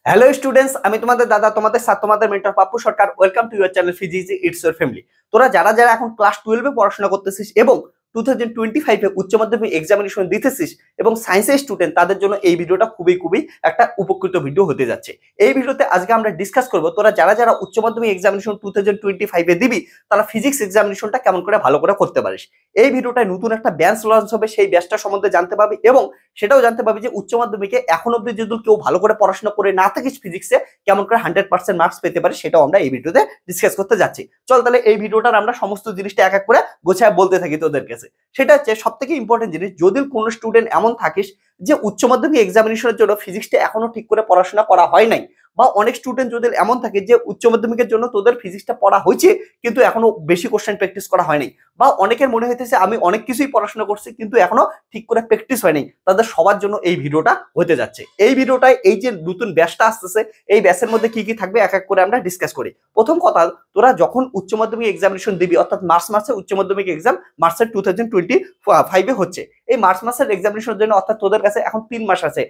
Hello students, আমি তোমাদের দাদা, তোমাদের সাথে তোমাদের mentor Pappu Sarkar. Welcome to your channel physics it's your family. তোরা যারা যারা এখন ক্লাস 12-এ পড়াশোনা করতেছিস এবং 2025-এ উচ্চ মাধ্যমিক এক্সামিনেশন দিতেছিস এবং সায়েন্সের স্টুডেন্ট, তাদের জন্য এই ভিডিওটা খুবই খুবই একটা উপকৃত ভিডিও হতে যাচ্ছে। এই ভিডিওতে আজকে আমরা ডিসকাস করব তোরা যারা যারা উচ্চ মাধ্যমিক এক্সামিনেশন 2025-এ দিবি, তারা ফিজিক্স এক্সামিনেশনটা কেমন করে ভালো করে করতে পারিস। এই ভিডিওটায় নতুন একটা ব্যাচ লঞ্চ হবে, সেই ব্যাচটা সম্বন্ধে জানতে পারবি এবং সেটাও জানতে পারবি যে উচ্চ মাধ্যমিকে এখন অব্দি যদি কেউ ভালো করে পড়াশোনা করে না থাকিস ফিজিক্সে, কেমন করে 100% মার্কস পেতে পারে সেটাও আমরা এই ভিডিওতে ডিসকাস করতে যাচ্ছি। চল তাহলে এই ভিডিওটার আমরা সমস্ত জিনিসটা এক এক করে গোছায় বলতে থাকি তোদের কাছে। সেটা হচ্ছে সব থেকে ইম্পর্টেন্ট জিনিস, যদি কোনো স্টুডেন্ট এমন থাকিস যে উচ্চ মাধ্যমিক এক্সামিনেশনের জন্য ফিজিক্সটা এখনো ঠিক করে পড়াশোনা করা হয় নাই, বা অনেক স্টুডেন্ট যদি এমন থাকে যে উচ্চ মাধ্যমিকের জন্য তোদের ফিজিক্সটা পড়া হয়েছে কিন্তু এখনো বেশি কোশ্চেন প্র্যাকটিস করা হয়নি, বা অনেকের মনে হইতেছে আমি অনেক কিছুই পড়াশোনা করছি কিন্তু এখনো ঠিক করে প্র্যাকটিস হয়নি, তাদের সবার জন্য এই ভিডিওটা হতে যাচ্ছে। এই ভিডিওটায় এই যে নতুন ব্যাচটা আসতেছে, এই ব্যাচের মধ্যে কি কি থাকবে এক এক করে আমরা ডিসকাস করি। প্রথম কথা, তোরা যখন উচ্চ মাধ্যমিক এক্সামিনেশন দিবি, অর্থাৎ মার্চ মাসে উচ্চ মাধ্যমিক এক্সাম মার্চের 2025-এ হচ্ছে। এই মার্চ মাসের এক্সামিনেশনের জন্য অর্থাৎ তোদের কাছে এখন 3 মাস আছে,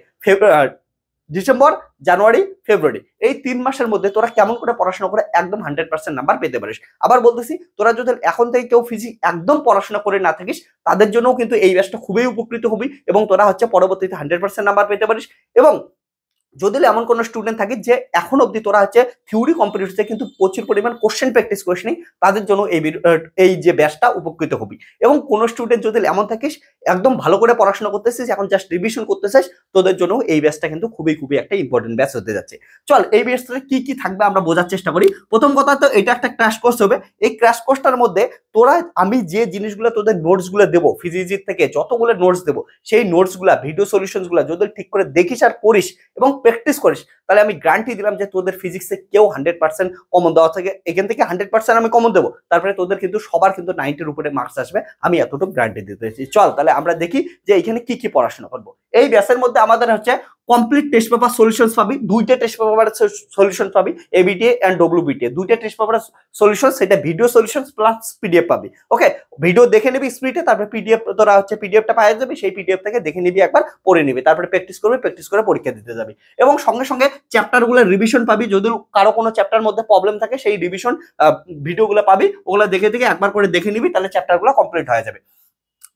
ডিসেম্বর, জানুয়ারি, ফেব্রুয়ারি। এই 3 মাসের মধ্যে তোরা কেমন করে পড়াশোনা করে একদম 100% নাম্বার পেতে পারিস। আবার বলতেছি, তোরা যদি এখন থেকে কেউ ফিজিক্স একদম পড়াশোনা করে না থাকিস, তাদের জন্যও কিন্তু এই ব্যাচটা খুবই উপকৃত হবি এবং তোরা হচ্ছে পরবর্তীতে 100% নাম্বার পেতে পারিস। এবং যদি এমন কোনো স্টুডেন্ট থাকে যে এখন অব্দি তোরা হচ্ছে থিওরি কমপ্লিট হচ্ছে কিন্তু প্রচুর পরিমাণ কোশ্চেন প্র্যাকটিস করিস নি, তাদের জন্য এই যে ব্যাচটা উপকৃত হবি। এবং কোনো স্টুডেন্ট যদি এমন থাকিস একদম ভালো করে পড়াশোনা করতেছিস, এখন জাস্ট রিভিশন করতেছিস, তোদের জন্য এই ব্যাচটা কিন্তু খুবই খুবই একটা ইম্পর্টেন্ট ব্যাচ হতে যাচ্ছে। চল এই ব্যাচটাতে কি কি থাকবে আমরা বোঝার চেষ্টা করি। প্রথম কথা তো এটা একটা ক্র্যাশ কোর্স হবে। এই ক্র্যাশ কোর্সটার মধ্যে তোরা, আমি যে জিনিসগুলো তোদের নোটসগুলো দেবো, ফিজিক্স থেকে যতগুলো নোটস দেবো, সেই নোটসগুলো, ভিডিও সলিউশনসগুলো যদি ঠিক করে দেখিস আর পড়িস এবং প্র্যাকটিস করিস, তাহলে আমি গ্যারান্টি দিলাম যে তোদের ফিজিক্সে কেউ 100% কমন দেওয়া থাকে, এখান থেকে 100% আমি কমন দেবো, তারপরে তোদের কিন্তু সবার কিন্তু 90-এর উপরে মার্কস আসবে, আমি এতটুকু গ্যারান্টি দিতেছি। চল তাহলে আমরা দেখি যে এখানে কি কি পড়াশোনা করবো। এই ব্যাচের মধ্যে আমাদের হচ্ছে কমপ্লিট টেস্ট পেপার সলিউশনস পাবি, দুইটা টেস্ট পেপার সলিউশন পাবি, এবিটিএ এন্ড ডব্লিউবিটিএ, দুইটা টেস্ট পেপার সলিউশন, সেটা ভিডিও সলিউশন প্লাস পিডিএফ পাবি। ওকে, ভিডিও দেখে নিবি স্পিডে, তারপরে পিডিএফ তোরা হচ্ছে পিডিএফটা পাওয়া যাবে, সেই পিডিএফ থেকে দেখে নিবি, একবার পড়ে নিবি, তারপরে প্র্যাকটিস করবি, প্র্যাকটিস করে পরীক্ষা দিতে যাবি। এবং সঙ্গে সঙ্গে চ্যাপ্টারগুলো রিভিশন পাবি, যদি কারো কোনো চ্যাপ্টার মধ্যে প্রবলেম থাকে সেই রিভিশন ভিডিওগুলো পাবি, ওগুলো দেখে দেখে একবার করে দেখে নিবি, তাহলে চ্যাপ্টারগুলো কমপ্লিট হয়ে যাবে।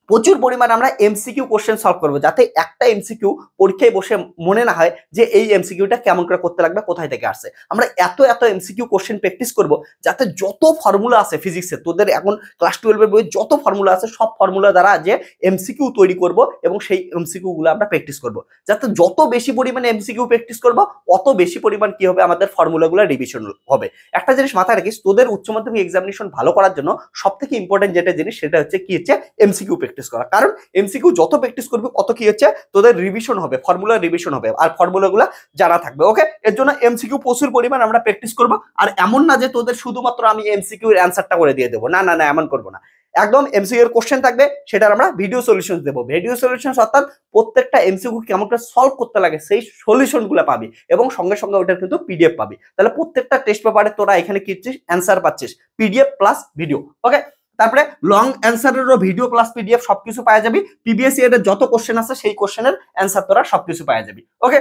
প্রচুর পরিমাণে আমরা এমসিকিউ কোশ্চেন সলভ করবো, যাতে একটা এমসিকিউ পরীক্ষায় বসে মনে না হয় যে এই এমসিকিউটা কেমন করে করতে লাগবে, কোথায় থেকে আসছে। আমরা এত এত এমসিকিউ কোশ্চেন প্র্যাকটিস করবো যাতে যত ফর্মুলা আছে ফিজিক্সে, তোদের এখন ক্লাস 12-এর বইয়ে যত ফর্মুলা আছে, সব ফর্মুলা দ্বারা যে এমসিকিউ তৈরি করব এবং সেই এমসিকিউ গুলো আমরা প্র্যাকটিস করব, যাতে যত বেশি পরিমাণে এমসিকিউ প্র্যাকটিস করবো অত বেশি পরিমাণ কি হবে, আমাদের ফর্মুলাগুলো রিভিশন হবে। একটা জিনিস মাথায় রাখিস, তোদের উচ্চ মাধ্যমিক এক্সামিনেশন ভালো করার জন্য সব থেকে ইম্পর্টেন্ট যেটা জিনিস, সেটা হচ্ছে কি হচ্ছে এমসিকিউ প্র্যাকটিস করা। কারণ এমসিকিউ যত প্র্যাকটিস করবি অত কি হচ্ছে তোদের রিভিশন হবে, ফর্মুলা রিভিশন হবে, আর ফর্মুলাগুলো জানা থাকবে। ওকে, এর জন্য এমসিকিউ প্রচুর পরিমাণ আমরা প্র্যাকটিস করব। আর এমন না যে তোদের শুধুমাত্র আমি এমসিকিউ এর অ্যানসারটা করে দিয়ে দেবো, না না না, এমন করবো না। একদম এমসিকিউ এর কোশ্চেন থাকবে, সেটার আমরা ভিডিও সলিউশন দেবো। ভিডিও সলিউশন অর্থাৎ প্রত্যেকটা এমসিকিউ কেমন করে সলভ করতে লাগে সেই সলিউশন গুলো পাবি, এবং সঙ্গে সঙ্গে ওটার কিন্তু পিডিএফ পাবি। তাহলে প্রত্যেকটা টেস্ট পেপারে তোরা এখানে কি অ্যান্সার পাচ্ছিস, পিডিএফ প্লাস ভিডিও। ওকে, তারপরে লং অ্যান্সারেরও ভিডিও প্লাস পিডিএফ সবকিছু পাওয়া যাবি। পিবিএসসি এর যত কোশ্চেন আছে সেই কোশ্চেনের অ্যান্সার তোরা সবকিছু পাওয়া যাবি। ওকে,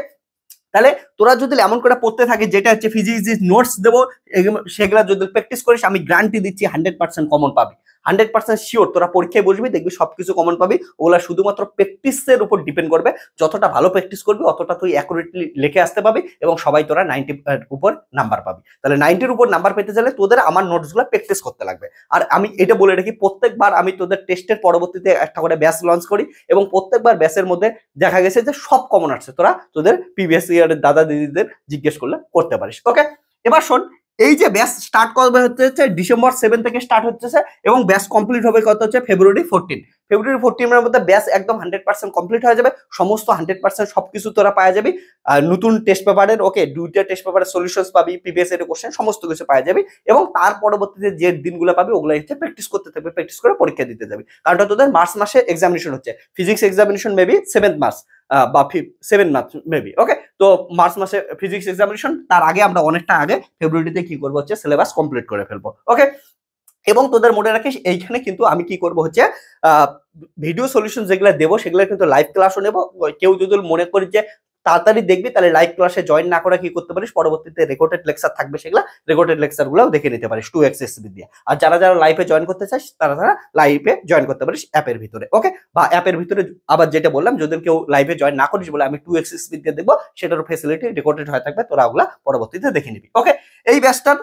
তাহলে তোরা যদি এমন করে পড়তে থাকি, যেটা হচ্ছে ফিজিক্স নোটস দেবো, সেগুলা যদি প্র্যাকটিস করিস, আমি গ্যারান্টি দিচ্ছি 100% কমন পাবি। 100% শিওর তোরা পরীক্ষায় বসবি, দেখবি সবকিছু কমন পাবি। ওগুলা শুধুমাত্র প্র্যাকটিসের উপর ডিপেন্ড করবে, যতটা ভালো প্র্যাকটিস করবি অতটা তুই অ্যাকুরেটলি লিখে আসতে পাবি এবং সবাই তোরা 90-এর উপর নাম্বার পাবি। তাহলে 90-এর উপর নাম্বার পেতে গেলে তোদের আমার নোটসগুলো প্র্যাকটিস করতে লাগবে। আর আমি এটা বলে রাখি, প্রত্যেকবার আমি তোদের টেস্টের পরবর্তীতে একটা করে ব্যাচ লঞ্চ করি এবং প্রত্যেকবার ব্যাচের মধ্যে দেখা গেছে যে সব কমন আসছে, তোরা তোদের পিবিএসসি এর দাদা দিদিদের জিজ্ঞেস করলে করতে পারিস। ওকে, এবার শোন, এই যে ব্যাচ স্টার্ট করবে হচ্ছে ডিসেম্বর 7 থেকে স্টার্ট হচ্ছে এবং ব্যাচ কমপ্লিট হবে কত হচ্ছে ফেব্রুয়ারি 14। ফেব্রুয়ারি 14 মধ্যে ব্যাচ একদম 100% কমপ্লিট হয়ে যাবে, সমস্ত 100% সবকিছু তোরা পাওয়া যাবি। নতুন টেস্ট পেপারের, ওকে, দুইটা টেস্ট পেপারের সলিউশনস পাবি, প্রিভিয়াস এর কোশ্চেন সমস্ত কিছু পাওয়া যাবে। এবং তার পরবর্তীতে যে দিনগুলো পাবি ওগুলো হচ্ছে প্র্যাকটিস করতে থাকবে, প্র্যাকটিস করে পরীক্ষা দিতে যাবি। কারণ তোদের মার্চ মাসে এক্সামিনেশন হচ্ছে, ফিজিক্স এক্সামিনেশন মেবি 7 মার্চ বা 7 মার্চ মেবি। ওকে, তো মার্চ মাসে ফিজিক্স এক্সামিনেশন, তার আগে আমরা অনেকটা আগে ফেব্রুয়ারিতে কি করবো হচ্ছে সিলেবাস কমপ্লিট করে ফেলবো। ওকে, এবং তোদের মনে রাখিস এইখানে কিন্তু আমি কি করব হচ্ছে ভিডিও সলিউশন যেগুলো দেবো সেগুলো কিন্তু লাইভ ক্লাসও নেবো। কেউ যদি মনে করি যে তাড়াতাড়ি দেখবি, তাহলে লাইভ ক্লাসে জয়েন না করে কি করতে পারিস, পরবর্তীতে রেকর্ডেড লেকচার থাকবে, সেগুলো রেকর্ডেড লেকচার গুলো দেখে নিতে পারিস 2x স্পিড দিয়ে। আর যারা যারা লাইভে জয়েন করতে চাস তারা লাইভে জয়েন করতে পারিস অ্যাপের ভিতরে। ওকে, বা অ্যাপের ভিতরে আবার যেটা বললাম, যদি কেউ লাইভে জয়েন না করিস বলে আমি 2x স্পিড দিয়ে দেখবো, সেটারও ফেসিলিটি রেকর্ডেড হয়ে থাকবে, তোরা ওগুলা পরবর্তীতে দেখে নিবি। ওকে, এই ব্যাচটার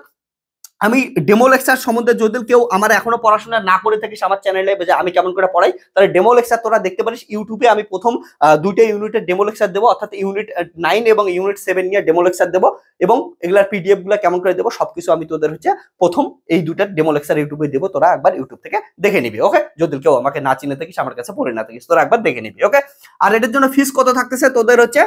আমি ডেমো লেকচার সম্বন্ধে যদি কেউ আমার এখনো পড়াশোনা না করে থাকিস আমার চ্যানেলে যে আমি কেমন করে পড়াই, তাহলে ডেমো লেকচার তোরা দেখতে পারিস ইউটিউবে। আমি প্রথম দুইটা ইউনিটের ডেমো লেকচার দেবো, অর্থাৎ ইউনিট 9 এবং ইউনিট 7 নিয়ে ডেমো লেকচার দেবো, এবং এগুলার পিডিএফ গুলো কেমন করে দেবো সবকিছু আমি তোদের হচ্ছে প্রথম এই দুটার ডেমো লেকচার ইউটিউবে দেবো, তোরা একবার ইউটিউব থেকে দেখে নিবি। ওকে, যদি কেউ আমাকে না চিনে থাকিস, আমার কাছে পড়ে না থাকিস, তোরা একবার দেখে নিবি। ওকে, আর এটার জন্য ফিস কত থাকতেছে তোদের হচ্ছে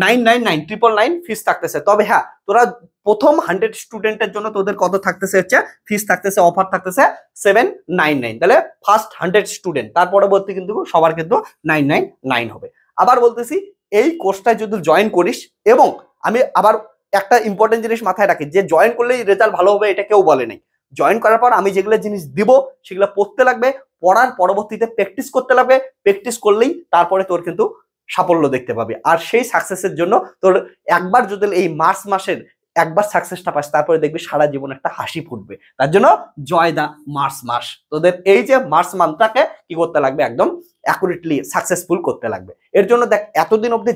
999 ফিস থাকতেছে। তবে হ্যাঁ, তোরা প্রথম 100 স্টুডেন্টের জন্য তোদের কত থাকতেছে হচ্ছে ফিস থাকতেছে, অফার থাকতেছে 799। তাহলে ফার্স্ট 100 স্টুডেন্ট, তার পরবর্তী কিন্তু সবার কিন্তু 999 হবে। আবার বলতেছি, এই কোর্সটায় যদি জয়েন করিস, এবং আমি আবার একটা ইম্পর্টেন্ট জিনিস মাথায় রাখি, যে জয়েন করলেই রেজাল্ট ভালো হবে এটা কেউ বলে নাই। জয়েন করার পর আমি যেগুলো জিনিস দিব সেগুলো পড়তে লাগবে, পড়ার পরবর্তীতে প্র্যাকটিস করতে লাগবে, প্র্যাকটিস করলেই তারপরে তোর কিন্তু সাফল্য দেখতে পাবি। আর সেই সাকসেসের জন্য তোর একবার যদি এই মার্চ মাসের একবার সাকসেসটা পাস, তারপরে দেখবি সারা জীবন একটা হাসি ফুটবে। তার জন্য জয় দা মার্চ মাস, তোদের এই যে মার্চ মান্থটাকে কি করতে লাগবে, একদম অ্যাকুরেটলি সাকসেসফুল করতে লাগবে। এর জন্য দেখ, এতদিন অব্দি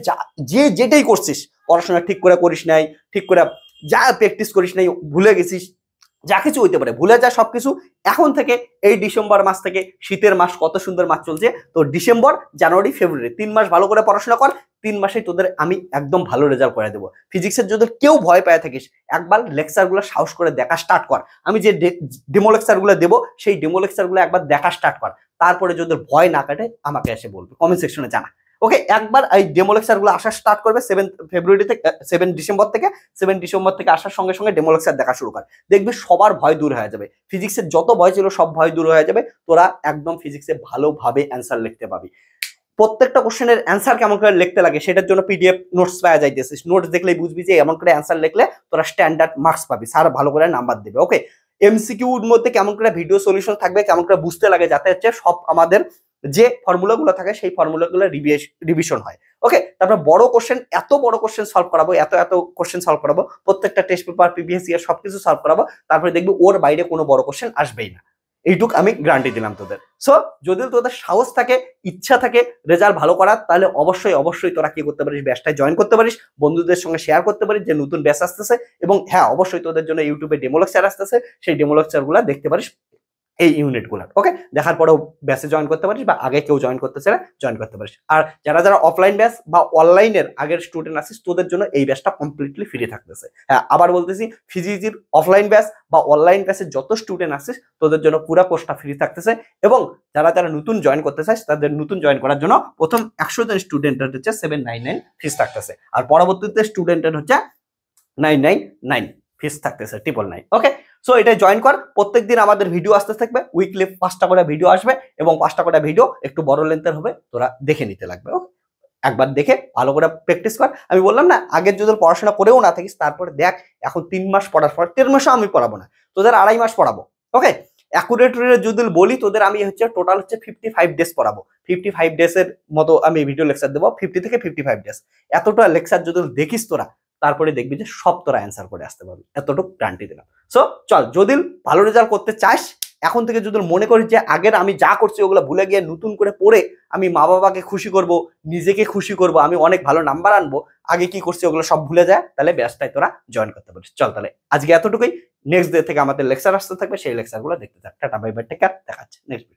যে যেটাই করছিস, পড়াশোনা ঠিক করে করিস নাই, ঠিক করে যা প্র্যাকটিস করিস নাই, ভুলে গেছিস, যা কিছু হইতে পারে, ভুলে যা সবকিছু। এখন থেকে এই ডিসেম্বর মাস থেকে, শীতের মাস, কত সুন্দর মাস চলছে, তো ডিসেম্বর, জানুয়ারি, ফেব্রুয়ারি 3 মাস ভালো করে পড়াশোনা কর। 3 মাসেই তোদের আমি একদম ভালো রেজাল্ট করে দেবো। ফিজিক্সের যদি কেউ ভয় পায় থাকিস, একবার লেকচারগুলো সাহস করে দেখা স্টার্ট কর। আমি যে ডেমো লেকচারগুলো দেবো, সেই ডেমো লেকচারগুলো একবার দেখা স্টার্ট কর। তারপরে যদি ভয় না কাটে আমাকে এসে বলবে, কমেন্ট সেকশনে জানা। ওকে, একবার এই ডেমো লেকচারগুলো আসা স্টার্ট করবে 7 ডিসেম্বর থেকে। 7 ডিসেম্বর থেকে আসার সঙ্গে সঙ্গে ডেমো লেকচার দেখা শুরু কর, দেখবি সবার ভয় দূর হয়ে যাবে। ফিজিক্সের যত ভয় ছিল সব ভয় দূর হয়ে যাবে, তোরা একদম ফিজিক্সে ভালোভাবে অ্যান্সার লিখতে পাবি। প্রত্যেকটা কোশ্চেনের অ্যান্সার কেমন করে লিখতে লাগে সেটার জন্য পিডিএফ নোটস পাওয়া যাইতেছিস। নোটস দেখলেই বুঝবি যে এমন করে অ্যান্সার লিখলে তোরা স্ট্যান্ডার্ড মার্কস পাবি, স্যার ভালো করে নাম্বার দেবে। ওকে, এমসিকিউর মধ্যে কেমন করে ভিডিও সলিউশন থাকবে, কেমন করে বুঝতে লাগে, যাতে হচ্ছে সব আমাদের যে ফর্মুলাগুলো থাকে সেই ফর্মুলাগুলো রিভিশন হয়। ওকে, তারপর বড় কোশ্চেন, এত বড় কোশ্চেন সলভ করাবো, এত কোশ্চেন সলভ করাবো, প্রত্যেকটা টেস্ট পেপার, পিপিএসসি এর সবকিছু সলভ করাবো, তারপরে দেখবি ওর বাইরে কোনো বড় কোশ্চেন আসবেই না। এইটুক আমি গ্যারান্টি দিলাম তোদের। সো যদি তোদের সাহস থাকে, ইচ্ছা থাকে রেজাল্ট ভালো করার, তাহলে অবশ্যই অবশ্যই তোরা কি করতে পারিস, ব্যাচটায় জয়েন করতে পারিস, বন্ধুদের সঙ্গে শেয়ার করতে পারিস যে নতুন ব্যাচ আসতেছে। এবং হ্যাঁ, অবশ্যই তোদের জন্য ইউটিউবে ডেমো লেকচার আসতেছে, সেই ডেমো লেকচারগুলো দেখতে পারিস এই ইউনিটগুলো। ওকে, দেখার পরেও ব্যাচে জয়েন করতে পারিস, বা আগে কেউ জয়েন করতে চাইলে জয়েন করতে পারিস। আর যারা যারা অফলাইন ব্যাচ বা অনলাইনের আগের স্টুডেন্ট আছিস, তোদের জন্য এই ব্যাচটা কমপ্লিটলি ফ্রি থাকতেছে। হ্যাঁ, আবার বলতেছি, ফিজিক্সের অফলাইন ব্যাচ বা অনলাইন ব্যাচের যত স্টুডেন্ট আসিস, তোদের জন্য পুরো কোর্সটা ফ্রি থাকতেছে। এবং যারা যারা নতুন জয়েন করতে চাইস, তাদের নতুন জয়েন করার জন্য প্রথম 100 জন স্টুডেন্টের হচ্ছে 799 ফিস থাকতেছে, আর পরবর্তীতে স্টুডেন্টের হচ্ছে 999 ফিস থাকতেছে, 999। ওকে, সো এটা জয়েন কর। প্রত্যেকদিন আমাদের ভিডিও আসতে থাকবে, উইকলি 5টা করে ভিডিও আসবে, এবং 5টা করে ভিডিও একটু বড় লেন্থের হবে, তোরা দেখে নিতে লাগবে। ওকে, একবার দেখে ভালো করে প্র্যাকটিস কর। আমি বললাম না, আগের যদি পড়াশোনা করেও না থাকিস, তারপরে দেখ, এখন 3 মাস পড়ার পর, 3 মাসও আমি পড়াবো না, তোদের 2.5 মাস পড়াবো। ওকে, অ্যাকুরেট যদি বলি, তোদের আমি হচ্ছে টোটাল হচ্ছে 55 ডেজ পড়াবো। 55 ডেজের মতো আমি ভিডিও লেকচার দেবো, 50 থেকে 55 ডেজ। এতটা লেকচার যদি দেখিস তোরা, তারপরে দেখবি যে সব তোরা অ্যান্সার করে আসতে পারবি, এতটুকু গ্যারান্টি দিলাম। সো চল, যদি ভালো রেজাল্ট করতে চাস, এখন থেকে যদি মনে করিস যে আগের আমি যা করছি ওগুলো ভুলে গিয়ে নতুন করে পড়ে আমি মা বাবাকে খুশি করব, নিজেকে খুশি করব, আমি অনেক ভালো নাম্বার আনবো, আগে কি করছি ওগুলো সব ভুলে যায়, তাহলে ব্যাচটাই তোরা জয়েন করতে পারিস। চল, তাহলে আজকে এতটুকুই। নেক্সট ডে থেকে আমাদের লেকচার আসতে থাকবে, সেই লেকচারগুলো দেখতে থাক। Tata, bye bye, take care, দেখাচ্ছে নেক্সট।